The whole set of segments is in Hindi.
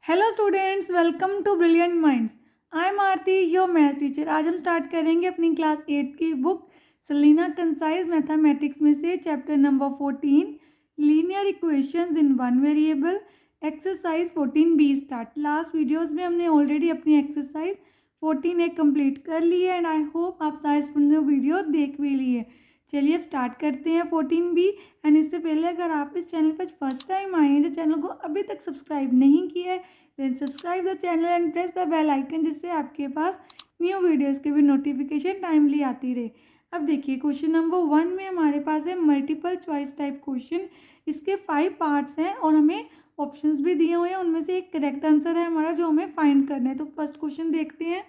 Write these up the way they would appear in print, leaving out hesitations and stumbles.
Hello students, welcome to Brilliant Minds. I am Aarti, your math teacher. आज हम स्टार्ट करेंगे अपनी क्लास 8 की बुक सलीना कंसाइज मैथमेटिक्स में से chapter number 14 linear equations in one variable exercise 14B start. Last videos में हमने ऑलरेडी अपनी एक्सरसाइज 14A कंप्लीट कर ली है एंड आई होप आप सारे स्टूडेंट ने वीडियो देख भी ली है। चलिए अब स्टार्ट करते हैं 14B। एंड इससे पहले अगर आप इस चैनल पर फर्स्ट टाइम आए हैं, जो चैनल को अभी तक सब्सक्राइब नहीं किया है, then subscribe the channel and press the bell icon, जिससे आपके पास न्यू वीडियोस की भी नोटिफिकेशन टाइमली आती रहे। अब देखिए क्वेश्चन नंबर 1 में हमारे पास है मल्टीपल चॉइस टाइप क्वेश्चन। इसके 5 पार्ट्स हैं और हमें ऑप्शंस भी दिए हुए हैं। उनमें से एक करेक्ट आंसर है हमारा जो हमें फाइंड करना है। तो फर्स्ट क्वेश्चन देखते हैं।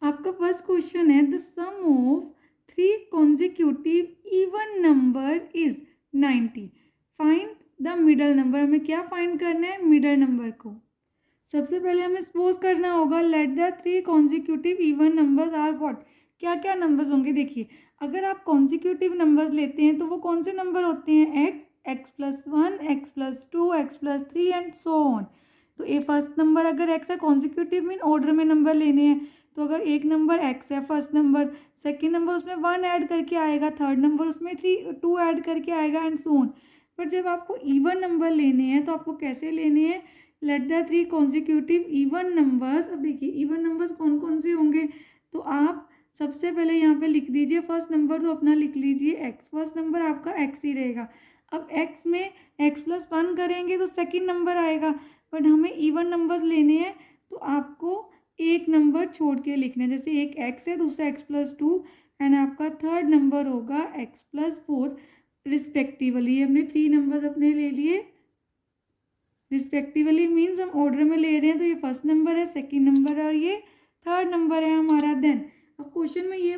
आपका फर्स्ट क्वेश्चन है the sum of 3 consecutive even number is 90। Find the middle number. हमें क्या फाइंड करना है? मिडल नंबर को। सबसे पहले हमें सपोज करना होगा let the 3 consecutive even numbers are what. क्या क्या नंबर्स होंगे? देखिए अगर आप कॉन्जिक्यूटिव नंबर्स लेते हैं तो वो कौन से नंबर होते हैं? x+1, x+2, x+3 and so on. तो ये फर्स्ट नंबर अगर x है, कॉन्जिक्यूटिव मीन ऑर्डर में नंबर लेने हैं। तो अगर एक नंबर x है फर्स्ट नंबर, सेकेंड नंबर उसमें 1 ऐड करके आएगा, थर्ड नंबर उसमें 2 ऐड करके आएगा एंड सो ऑन। पर जब आपको इवन नंबर लेने हैं तो आपको कैसे लेने हैं? Let the 3 consecutive even numbers. अब देखिए इवन नंबर्स कौन कौन से होंगे, तो आप सबसे पहले यहाँ पे लिख दीजिए फर्स्ट नंबर, तो अपना लिख लीजिए x। फर्स्ट नंबर आपका x ही रहेगा। अब x में x+1 करेंगे तो सेकंड नंबर आएगा, बट हमें इवन नंबर्स लेने हैं तो आपको एक नंबर छोड़ के लिखना है। जैसे एक x है, दूसरा x+2 एंड आपका थर्ड नंबर होगा x+4 रिस्पेक्टिवली। हमने 3 नंबर्स अपने ले लिए रिस्पेक्टिवली, मीन्स हम ऑर्डर में ले रहे हैं। तो ये फर्स्ट नंबर है, सेकंड नंबर है और ये थर्ड नंबर है हमारा। देन अब क्वेश्चन में ये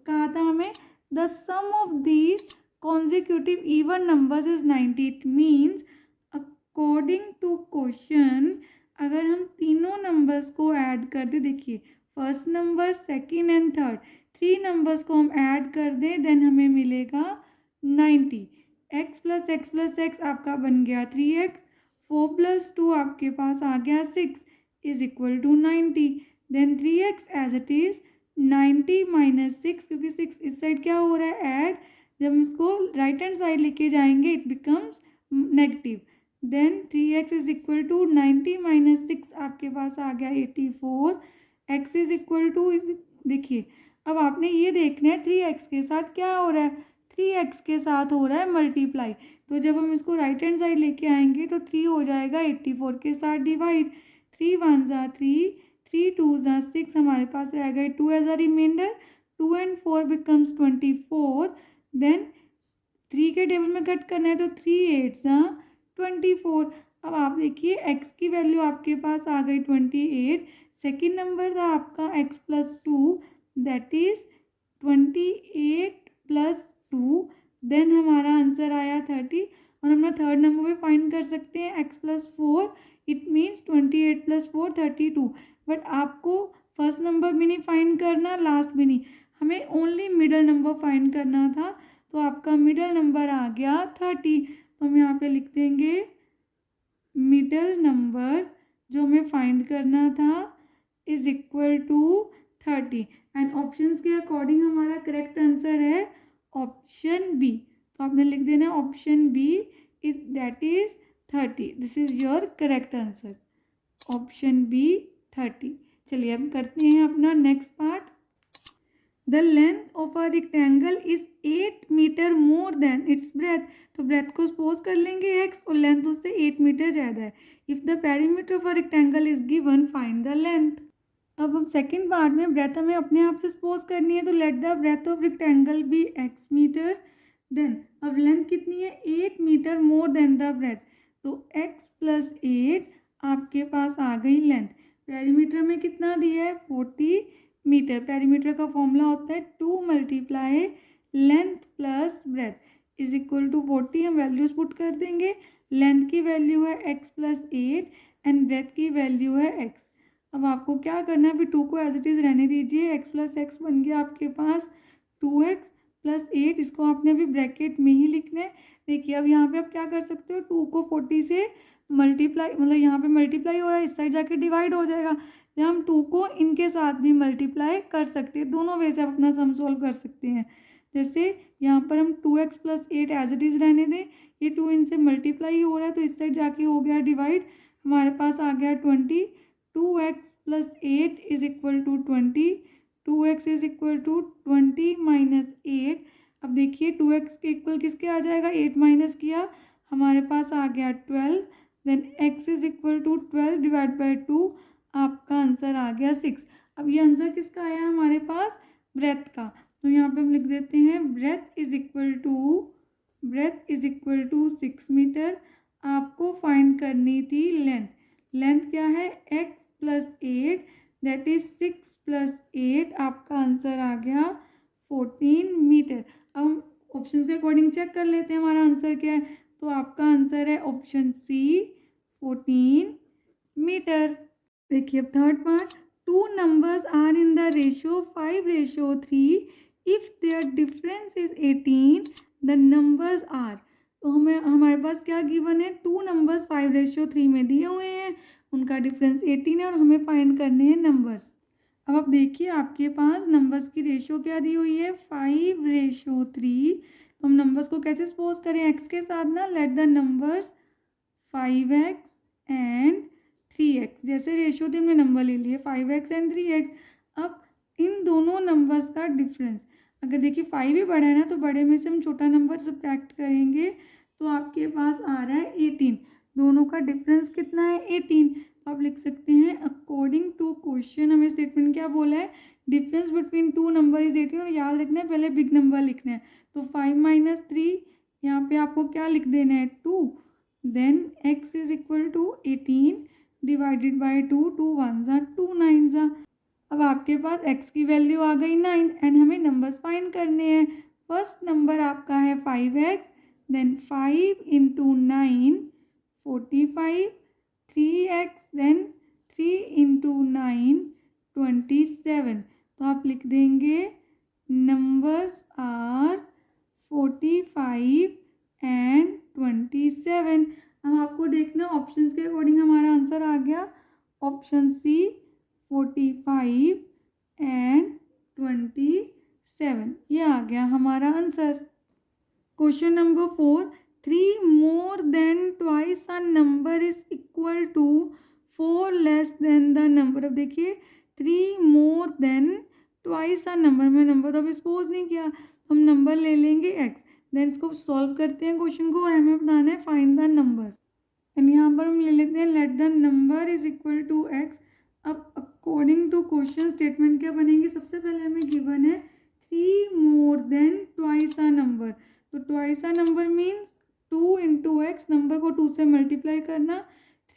कहा था हमें the sum of these consecutive even numbers is 90। It means according to question अगर हम तीनों नंबर्स को ऐड कर दे, देखिए first number, second and third, 3 numbers को हम ऐड कर दें देन हमें मिलेगा 90। x+x+x आपका बन गया 3x, 4+2 आपके पास आ गया 6 is equal to 90। Then 3x as it is 90 minus 6, क्योंकि 6 इस साइड क्या हो रहा है? ऐड। जब हम इसको राइट हैंड साइड लेके जाएंगे it becomes negative. Then 3x is equal to 90 minus 6 आपके पास आ गया 84। x इज इक्वल टू, देखिए अब आपने ये देखना है 3x के साथ क्या हो रहा है? 3x के साथ हो रहा है मल्टीप्लाई। तो जब हम इसको राइट हैंड साइड लेके आएंगे तो 3 हो जाएगा 84 के साथ डिवाइड। 3 1 ज़ा 3, 3 2 ज़ा 6, हमारे पास रह गए 2 as a reminder. 2 and 4 becomes 24। Then 3 के टेबल में कट करना है तो 3 8 ज़ा 24। अब आप देखिए x की वैल्यू आपके पास आ गई 28। सेकेंड नंबर था आपका x+2 दैट इज 28+2। देन हमारा आंसर आया 30 और हम थर्ड नंबर पे फाइंड कर सकते हैं x+4। It means 28+4 32। बट आपको फर्स्ट नंबर भी नहीं फाइंड करना, लास्ट भी नहीं, हमें ओनली मिडल नंबर फाइंड करना था। तो आपका मिडल नंबर आ गया 30। तो हम यहाँ पे लिख देंगे मिडल नंबर जो हमें फाइंड करना था is equal to 30। And options के अकॉर्डिंग हमारा करेक्ट आंसर है ऑप्शन बी। तो आपने लिख देना option B is that is 30। This is your correct answer, option B 30। चलिए अब करते हैं अपना next part. The length of a rectangle is 8 metre more than its breadth. तो ब्रेथ को सपोज कर लेंगे x और लेंथ उससे 8 मीटर ज़्यादा है। If the perimeter of a rectangle is given find the length. अब हम सेकेंड पार्ट में ब्रेथ हमें अपने आप से सपोज करनी है। तो let the breadth of rectangle be x metre. Then अब लेंथ कितनी है? 8 metre more than the breadth. तो x+8 आपके पास आ गई लेंथ। पेरीमीटर में कितना दिया है? 40 मीटर। पेरीमीटर का फॉर्मूला होता है 2 multiply length plus breadth is equal to 40। हम वैल्यूज पुट कर देंगे। लेंथ की वैल्यू है x+8 एंड ब्रेथ की वैल्यू है x। अब आपको क्या करना है? अभी 2 को एज इट इज़ रहने दीजिए। x+x बन गया आपके पास 2x+8। इसको आपने अभी ब्रैकेट में ही लिखना है। देखिए अब यहाँ पे आप क्या कर सकते हो, 2 को 40 से मल्टीप्लाई, मतलब यहाँ पे मल्टीप्लाई हो रहा है, इस साइड जाके डिवाइड हो जाएगा। जब हम 2 को इनके साथ भी मल्टीप्लाई कर सकते हैं, दोनों वे से आप अपना सम सॉल्व कर सकते हैं। जैसे यहाँ पर हम 2x + 8 एज इट इज़ रहने दें, ये 2 इनसे मल्टीप्लाई हो रहा है तो इस साइड जाके हो गया डिवाइड, हमारे पास आ गया 20। 2x + 8 is equal to 20, 2x is equal to 20 minus 8। अब देखिए 2x के इक्वल किसके आ जाएगा, 8 माइनस किया, हमारे पास आ गया 12। Then x is equal to 12 divide by 2, आपका आंसर आ गया 6। अब ये आंसर किसका आया हमारे पास, ब्रेथ का। तो यहाँ पे हम लिख देते हैं breadth is equal to 6 metre. आपको फाइंड करनी थी लेंथ। लेंथ क्या है, x + 8 दैट इज 6 + 8, आपका आंसर आ गया 14 मीटर। अब हम ऑप्शन के अकॉर्डिंग चेक कर लेते हैं हमारा आंसर क्या है। तो आपका आंसर है ऑप्शन सी, 14 मीटर। देखिए अब third part, 2 numbers are in the ratio 5:3, if their difference is 18 the numbers are. तो हमें हमारे पास क्या गिवन है, 2 नंबर्स 5:3 में दिए हुए हैं, उनका डिफरेंस 18 है और हमें फाइंड करने हैं नंबर्स। अब आप देखिए आपके पास नंबर्स की रेशियो क्या दी हुई है, 5:3। तो हम नंबर्स को कैसे सपोज करें, एक्स के साथ ना, let the numbers 5x and 3x, जैसे रेशियो थी हमने नंबर ले लिए 5x एंड 3x। अब इन दोनों नंबर्स का डिफरेंस, अगर देखिए 5 ही बड़ा है ना, तो बड़े में से हम छोटा नंबर सब्ट्रैक्ट करेंगे तो आपके पास आ रहा है 18। दोनों का डिफरेंस कितना है, 18। तो आप लिख सकते हैं अकॉर्डिंग टू क्वेश्चन, हमें स्टेटमेंट क्या बोला है, डिफरेंस बिटवीन 2 नंबर इज 18। और याद रखना है पहले बिग नंबर लिखना है, तो 5 - 3, यहाँ पे आपको क्या लिख देना है, 2। Then x is equal to 18 divided by 2, 2 1 ज़ा 2 9 ज़ा। अब आपके पास x की वैल्यू आ गई 9 एंड हमें नंबर्स फाइंड करने हैं। फर्स्ट नंबर आपका है 5x, देन 5 × 9 45, 3x, देन 3 × 9 27। तो आप लिख देंगे नंबर्स आर 45 एंड 27। अब आपको देखना ऑप्शंस के अकॉर्डिंग हमारा आंसर आ गया ऑप्शन सी, 45 एंड 27, ये आ गया हमारा answer. Question number 4, 3 more than twice a number is equal to 4 less than the number। अब देखिए 3 more than twice a number, मैं नंबर तो अभी सपोज नहीं किया, तो हम नंबर ले लेंगे x, देन इसको सॉल्व करते हैं क्वेश्चन को और हमें बताना है फाइंड द नंबर। एंड यहाँ पर हम ले लेते हैं let the number is equal to x. अब अकॉर्डिंग टू क्वेश्चन स्टेटमेंट क्या बनेगी, सबसे पहले हमें गिवन है 3 more than twice a number। तो twice a number means 2 × x, number को 2 से मल्टीप्लाई करना,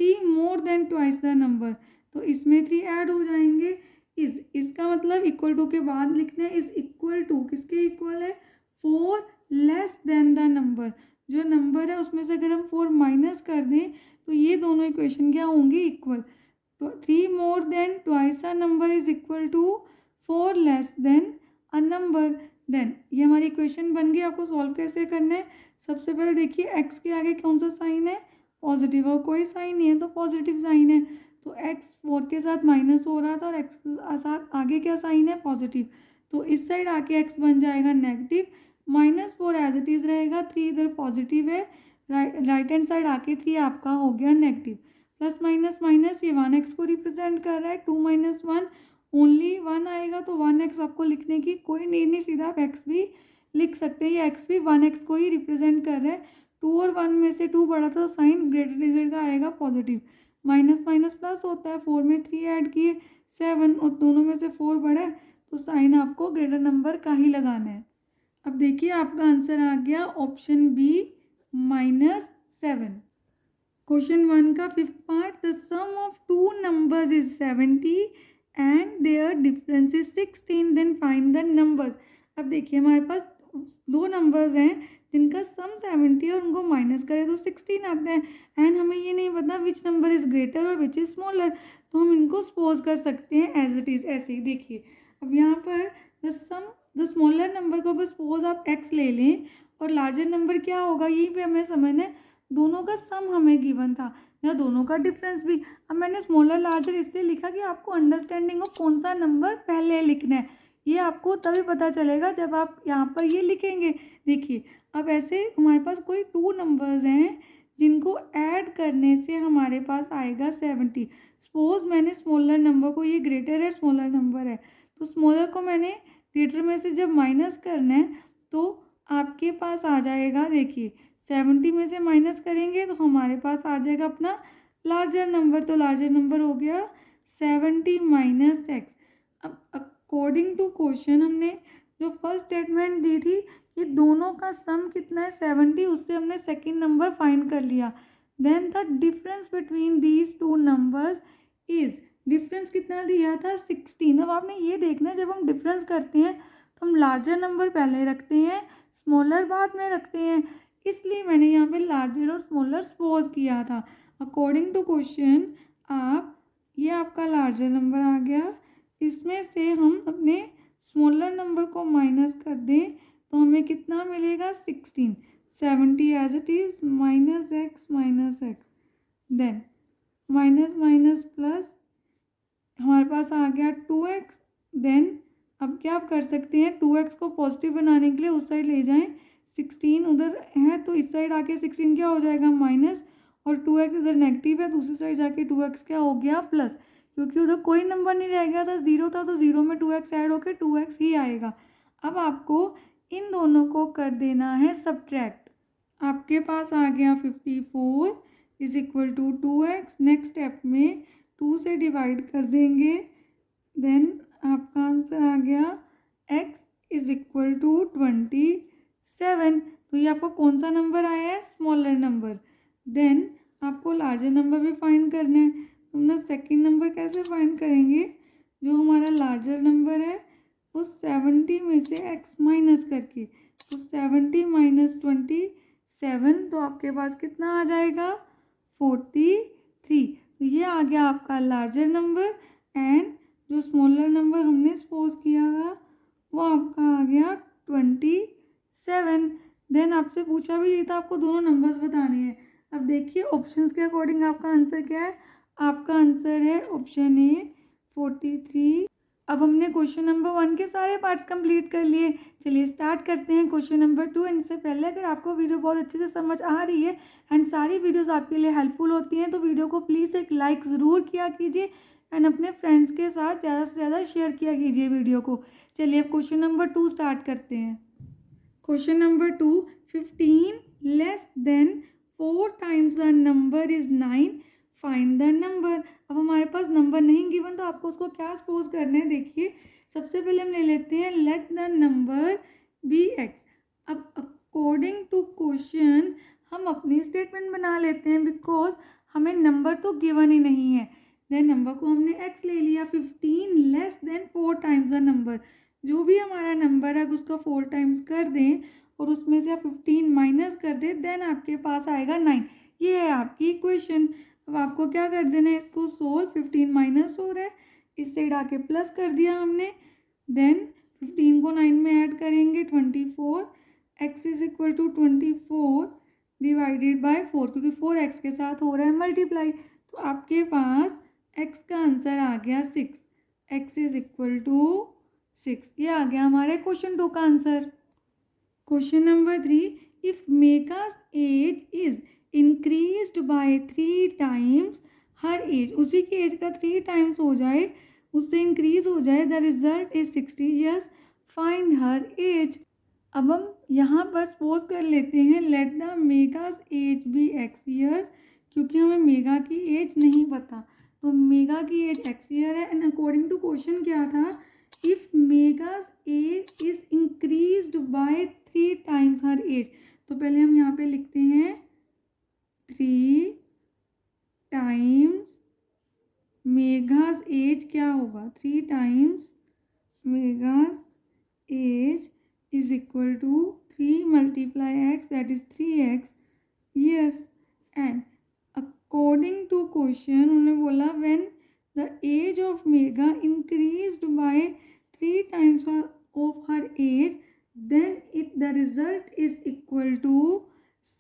3 more than twice the number, तो इसमें 3 ऐड हो जाएंगे। इसका मतलब इक्वल टू के बाद लिखना है, इज इक्वल टू किसके इक्वल है, 4 लेस देन द नंबर। जो नंबर है उसमें से अगर हम 4 माइनस कर दें तो ये दोनों इक्वेशन क्या होंगी, इक्वल। तो 3 more than twice a number is equal to 4 less than a number. Then ये हमारी इक्वेशन बन गई। आपको सॉल्व कैसे करना है, सबसे पहले देखिए एक्स के आगे कौन सा साइन है, पॉजिटिव, और कोई साइन नहीं है तो पॉजिटिव साइन है। तो एक्स 4 के साथ माइनस हो रहा था और एक्स के साथ आगे क्या साइन है, पॉजिटिव, तो इस साइड आके एक्स बन जाएगा नेगेटिव, -4 एज इट इज़ रहेगा, 3 इधर पॉजिटिव है, राइट हैंड साइड आके 3 आपका हो गया नेगेटिव, प्लस माइनस माइनस ये 1x को रिप्रेजेंट कर रहा है, 2 - 1 ओनली 1 आएगा, तो 1x आपको लिखने की कोई नीड नहीं, सीधा आप x भी लिख सकते हैं। ये x भी 1x को ही रिप्रेजेंट कर रहा है, 2 और 1 में से 2 बड़ा था तो साइन ग्रेटर डिजिट का आएगा पॉजिटिव, माइनस माइनस प्लस होता है, 4 में 3 ऐड किए 7 और दोनों में से 4 बड़ा है तो साइन आपको ग्रेटर नंबर का ही लगाना है। अब देखिए आपका आंसर आ गया ऑप्शन बी, -7। क्वेश्चन 1 का 5th part, the sum of 2 numbers is 70 and their difference is 16, then find the numbers. अब देखिए हमारे पास 2 नंबर्स हैं जिनका सम 70 और उनको माइनस करें तो 16 आता है, एंड हमें ये नहीं पता विच नंबर इज़ ग्रेटर और विच इज़ स्मॉलर, तो हम इनको सपोज कर सकते हैं एज इट इज़ ऐसे ही। देखिए अब यहाँ पर द स्मॉलर नंबर को अगर सपोज आप x ले लें और लार्जर नंबर क्या होगा, यहीं पे हमें समझना है, दोनों का सम हमें गिवन था, या दोनों का डिफरेंस भी। अब मैंने स्मॉलर लार्जर इससे लिखा कि आपको अंडरस्टैंडिंग हो कौन सा नंबर पहले लिखना है, ये आपको तभी पता चलेगा जब आप यहाँ पर ये लिखेंगे। देखिए अब ऐसे हमारे पास कोई 2 नंबर्स हैं जिनको ऐड करने से हमारे पास आएगा 70। सपोज मैंने स्मॉलर नंबर को, ये ग्रेटर है स्मॉलर नंबर है, तो स्मॉलर को मैंने ग्रेटर में से जब माइनस करना है तो आपके पास आ जाएगा, देखिए 70 में से माइनस करेंगे तो हमारे पास आ जाएगा अपना लार्जर नंबर। तो लार्जर नंबर हो गया 70 माइनस एक्स। अब अकॉर्डिंग टू क्वेश्चन हमने जो फर्स्ट स्टेटमेंट दी थी कि दोनों का सम कितना है 70, उससे हमने सेकंड नंबर फाइंड कर लिया। Then the difference between these two numbers is, difference कितना दिया था 16। अब आपने ये देखना है जब हम डिफरेंस करते हैं तो हम लार्जर नंबर पहले रखते हैं, स्मॉलर बाद में रखते हैं, इसलिए मैंने यहाँ पे लार्जर और स्मॉलर सपोज किया था। अकॉर्डिंग टू क्वेश्चन आप, ये आपका लार्जर नंबर आ गया, इसमें से हम अपने स्मॉलर नंबर को माइनस कर दें तो हमें कितना मिलेगा 16। 70 as it is minus x, then minus minus plus, हमारे पास आ गया 2x। देन अब क्या आप कर सकते हैं, 2x को पॉजिटिव बनाने के लिए उस साइड ले जाएं, 16 उधर है तो इस साइड आके 16 क्या हो जाएगा माइनस, और 2x इधर नेगेटिव है दूसरी साइड जाके 2x क्या हो गया प्लस, क्योंकि उधर कोई नंबर नहीं रह गया था, 0 था तो 0 में 2x ऐड होकर 2x ही आएगा। अब आपको इन दोनों को कर देना है सब्ट्रैक्ट। आपके पास आ गया 54 is equal to 2x। Next step में 2 से डिवाइड कर देंगे, देन आपका आंसर आ गया x इज इक्वल टू 27। तो ये आपको कौन सा नंबर आया है, स्मॉलर नंबर। देन आपको लार्जर नंबर भी फाइंड करना है, तो हम ना सेकेंड नंबर कैसे फाइंड करेंगे, जो हमारा लार्जर नंबर है उस 70 में से x माइनस करके, तो 70 माइनस 27, तो आपके पास कितना आ जाएगा 43। तो ये आ गया आपका लार्जर नंबर, एंड जो स्मॉलर नंबर हमने सपोज किया था वो आपका आ गया 27। देन आपसे पूछा भी ये था आपको दोनों नंबर्स बताने हैं। अब देखिए ऑप्शंस के अकॉर्डिंग आपका आंसर क्या है, आपका आंसर है ऑप्शन ए 43। अब हमने क्वेश्चन नंबर 1 के सारे पार्ट्स कंप्लीट कर लिए। चलिए स्टार्ट करते हैं क्वेश्चन नंबर 2। इनसे पहले अगर आपको वीडियो बहुत अच्छे से समझ आ रही है एंड सारी वीडियोस आपके लिए हेल्पफुल होती हैं तो वीडियो को प्लीज़ एक लाइक ज़रूर किया कीजिए एंड अपने फ्रेंड्स के साथ ज़्यादा से ज़्यादा शेयर किया कीजिए वीडियो को। चलिए अब क्वेश्चन नंबर 2 स्टार्ट करते हैं। Question number 2, 15 less than 4 times the number is 9, find the number. अब हमारे पास नंबर नहीं गिवन तो आपको उसको क्या सपोज करना है, देखिए सबसे पहले हम ले लेते हैं let the number be x. अब अकॉर्डिंग टू क्वेश्चन हम अपनी स्टेटमेंट बना लेते हैं बिकॉज हमें नंबर तो गिवन ही नहीं है। देन नंबर को हमने एक्स ले लिया, 15 less than 4 times the number, जो भी हमारा नंबर है उसका 4 टाइम्स कर दें और उसमें से आप 15 माइनस कर दें, देन आपके पास आएगा 9। ये है आपकी इक्वेशन। अब आपको क्या कर देना है, इसको सोल्व, 15 माइनस हो रहा है इस साइड आके प्लस कर दिया हमने, देन 15 को 9 में ऐड करेंगे 24, x is equal to 24 divided by 4, क्योंकि 4 x के साथ हो रहा है मल्टीप्लाई, तो आपके पास x का आंसर आ गया 6, x इज इक्वल टू 6। ये आ गया हमारे क्वेश्चन 2 का answer. Question number 3, if Megha's age is increased by 3 times her age, उसी की एज का 3 टाइम्स हो जाए, उससे इंक्रीज हो जाए, the result is 60 years, find her as. अब हम यहाँ पर सपोज कर लेते हैं let the मेघा's as B x years, क्योंकि हमें मेघा की एज नहीं पता, तो मेघा की एज एक्स ईयर है एंड अकॉर्डिंग टू क्वेश्चन क्या था, if Megha's age is increased by 3 times her age, तो पहले हम यहाँ पे लिखते हैं 3 टाइम्स मेघा's एज क्या होगा, 3 times Megha's age is equal to 3 multiply X, that is 3x years. And according to question उन्होंने बोला when the age of Megha increased by 3 times of her age, then it the result is equal to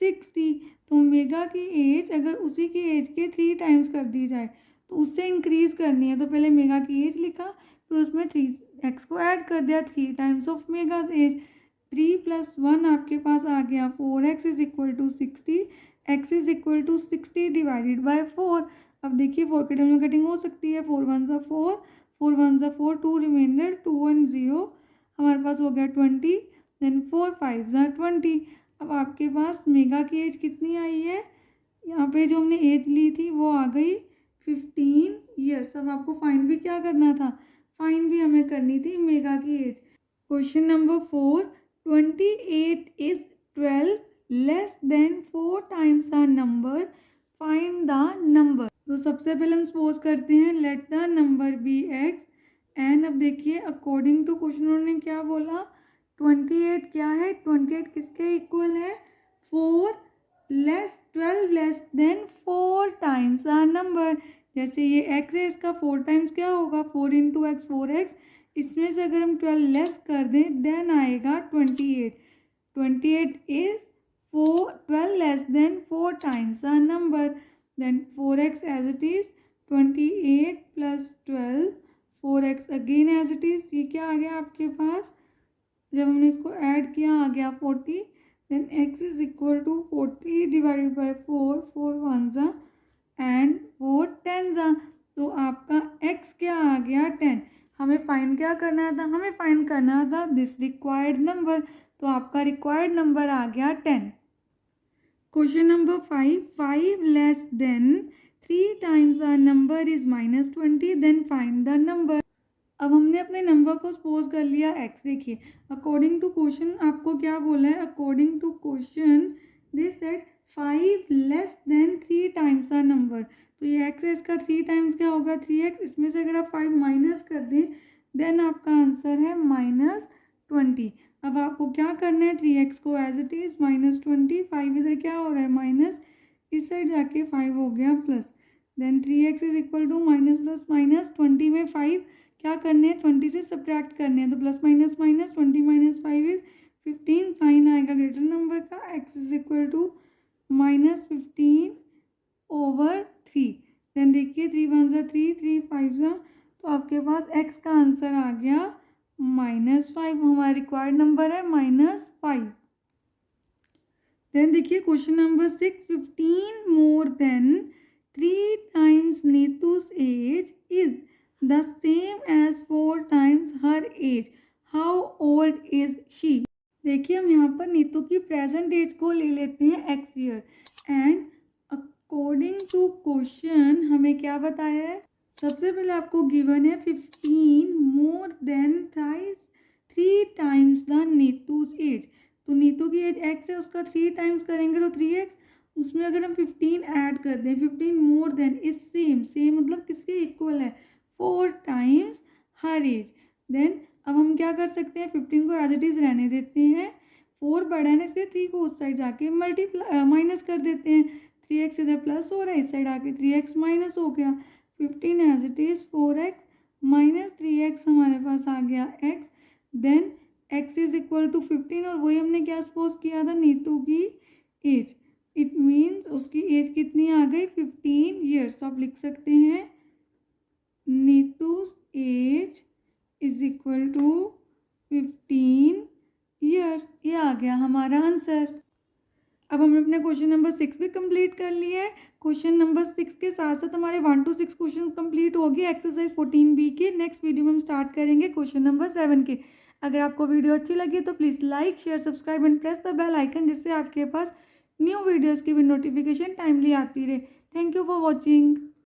60। तो मेगा की एज अगर उसी की एज के 3 टाइम्स कर दी जाए तो उससे इंक्रीज़ करनी है, तो पहले मेगा की एज लिखा, फिर उसमें 3x को ऐड कर दिया, 3 टाइम्स ऑफ मेगाज एज। 3 + 1 आपके पास आ गया 4x is equal to 60, x is equal to 60 divided by 4। अब देखिए 4 के टर्म में कटिंग हो सकती है, 4 1 ज़ा 4, 4 1 ज़ा 4, 2 रिमाइंडर, 2 1 0, हमारे पास हो गया 20, देन 4 5 ज़ा 20। अब आपके पास मेगा की एज कितनी आई है, यहाँ पे जो हमने एज ली थी वो आ गई 15 ईयर्स। अब आपको फाइन भी क्या करना था, फाइन भी हमें करनी थी मेगा की age. Question number 4, 28 is 12 less than 4 times the number, find the number. तो सबसे पहले हम सपोज करते हैं let the number be x and. अब देखिए अकॉर्डिंग टू क्वेश्चन उन्होंने क्या बोला, 28 क्या है, 28 किसके इक्वल है, 4 less 12 less than 4 times the number. जैसे ये x है, इसका 4 टाइम्स क्या होगा, 4 इंटू एक्स 4x, इसमें से अगर हम 12 लेस कर दें देन आएगा 28। 28 is 12 less than 4 times the number, then 4x as it is, 28 + 12, 4x again as it is. ये क्या आ गया आपके पास, जब हमने इसको ऐड किया आ गया 40, then x is equal to 40 divided by 4, 4 1 ज़ा एंड 4 10 ज़ा। तो आपका x क्या आ गया 10। हमें फाइंड क्या करना था, हमें फाइंड करना था दिस रिक्वायर्ड नंबर, तो आपका रिक्वायर्ड नंबर आ गया 10। Question number 5, 5 less than 3 times the number is -20, then find the number. अब हमने अपने नंबर को सपोज कर लिया x। देखिए अकॉर्डिंग टू क्वेश्चन आपको क्या बोला है, according to question this said 5 less than 3 times the number. तो ये x है, इसका 3 टाइम्स क्या होगा 3x, इसमें से अगर आप 5 माइनस कर दें देन आपका आंसर है -20। अब आपको क्या करना है, 3x को एज इट इज़ -20, 5 इधर क्या हो रहा है माइनस, इस साइड जाके 5 हो गया plus, then 3x is equal to minus plus minus, 20 में 5 क्या करने हैं, 20 से सब्ट्रैक्ट करने हैं, तो plus minus minus, 20 - 5 is 15, sign आएगा ग्रेटर नंबर का, x is equal to -15/3। Then देखिए 3 1 ज़ा 3, 3 5 ज़ा, तो आपके पास x का आंसर आ गया -5, हमारा रिक्वायर्ड नंबर है -5। देन देखिए question number 6, 15 more than 3 times Neetu's age is the same age 4 times her age, how old is she. देखिए हम यहाँ पर नीतू की प्रेजेंट एज को ले लेते हैं x year and according to question हमें क्या बताया है, सबसे पहले आपको गिवन है 15 more than 3 times the Neetu's age. तो नीतू की एज x है, उसका 3 टाइम्स करेंगे तो 3x, उसमें अगर हम 15 ऐड कर दें, 15 more then is same, same मतलब किसके इक्वल है 4 टाइम्स हर एज। देन अब हम क्या कर सकते हैं, 15 को एज इट इज़ रहने देते हैं, 4 बड़ा है ना इसलिए 3 को उस साइड जाके माइनस कर देते हैं, 3x इधर प्लस हो रहा है, इस साइड आके 3x माइनस हो गया, 15 as it is 4x minus 3x हमारे पास आ गया x, then x is equal to 15, और वही हमने क्या सपोज किया था नीतू की एज, इट मीन्स उसकी एज कितनी आ गई 15 ईयर्स। तो आप लिख सकते हैं Neetu's age is equal to 15 years. ये आ गया हमारा आंसर। अब हमने अपने क्वेश्चन नंबर 6 भी कंप्लीट कर लिया है। क्वेश्चन नंबर 6 के साथ साथ हमारे 1 to 6 क्वेश्चन कंप्लीट हो गए एक्सरसाइज 14B के। नेक्स्ट वीडियो में हम स्टार्ट करेंगे क्वेश्चन नंबर 7 के। अगर आपको वीडियो अच्छी लगी तो please like share subscribe and press the bell icon, जिससे आपके पास न्यू वीडियोज़ की भी नोटिफिकेशन टाइमली आती रहे। Thank you for watching.